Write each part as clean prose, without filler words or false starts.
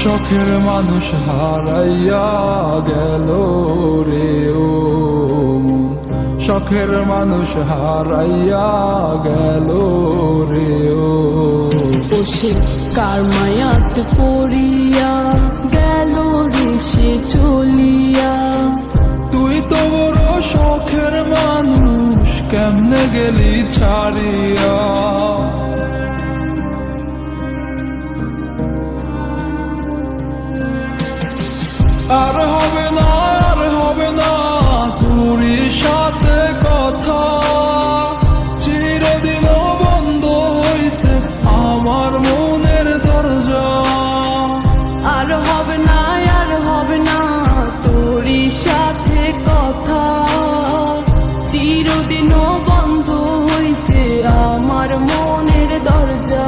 শখের মানুষ হারাইয়া গেল রে ও মন, শখের মানুষ হারাইয়া গেল রে ও। সে কার মায়াত পড়িয়া গেল রে সে চলিয়া। তুই তো বড় শখের মানুষ, কেমনে গেলি ছাড়িয়া। আর হবে না, আর হবে না তোরই সাথে কথা, চিরদিন বন্ধ হইছে আমার মনের দরজা। আর হবে না, আর হবে না তোরই সাথে কথা, চিরদিনও বন্ধ হইছে আমার মনের দরজা।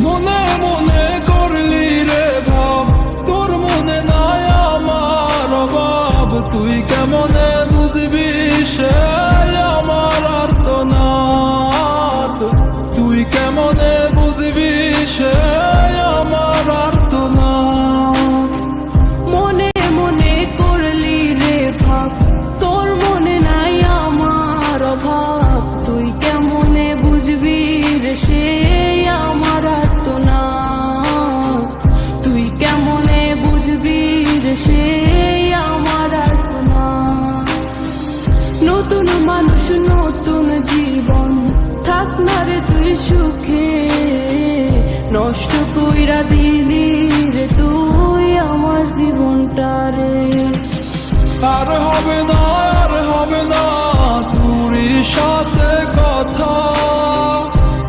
মনে মনে করলি রে ভাব, তোর মনে নাই আমার অভাব। তুই কেমনে বুঝবি সে আমার আর্তনাদ, তুই কেমনে বুঝবি সে আমার আর্তনাদ। মনে মনে করলি রে ভাব, তোর মনে নাই আমার অভাব। তুই কেমনে বুঝবি রে সে আমার আর্তনাদ, তুই কেমনে বুঝবি রে সে আমার আর্তনাদ। নতুন মানুষ নতুন জীবন, থাক না রে তুই সুখে, নষ্ট কইরা দিলি রে তুই আমার জীবনটা রে। আর হবে না, আর হবে না তোরই সাথে কথা,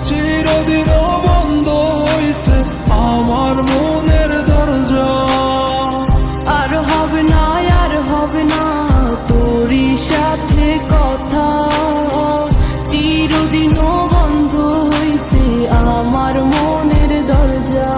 চিরদিন বন্ধ হইছে আমার মনের দরজা। আর হবে না, আর হবে না তোরই সাথে কথা, চিরদিনও বন্ধ হইছে আমার মনের দরজা।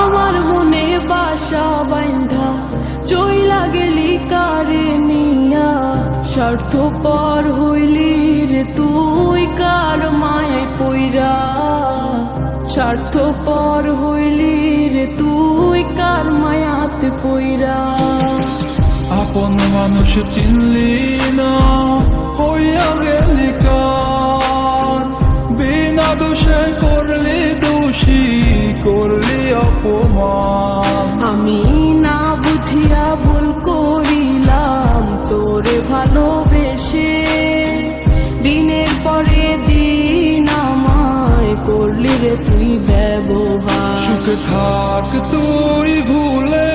আমার মনে বাসা বাইন্ধা চইলা গেলি কারে নিয়া, স্বার্থপর হইলি রে তুই কার মায়ায় পইরা। স্বার্থপর হইলি রে তুই কার মায়াতে পইরা। আপন মানুষ চিনলি না, হইয়া গেলি কার, বিনা দোষে করলি দোষী, করলি অপমান। আমি না বুঝিয়া ভুল করিলাম তোরে ভালোবেসে, দিনের পরে দিন আমায় করলি রে তুই ব্যবহার। সুখে থাক তুই ভুলে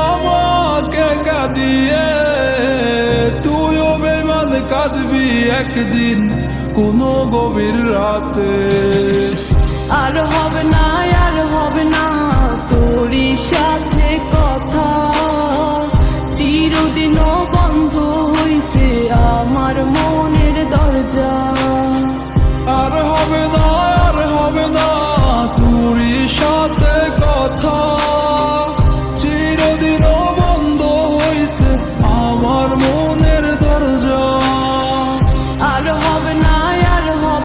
আমাকে কাঁদিয়ে, তুইও বেমান কাঁদবি একদিন কোনো গভীর রাতে। আর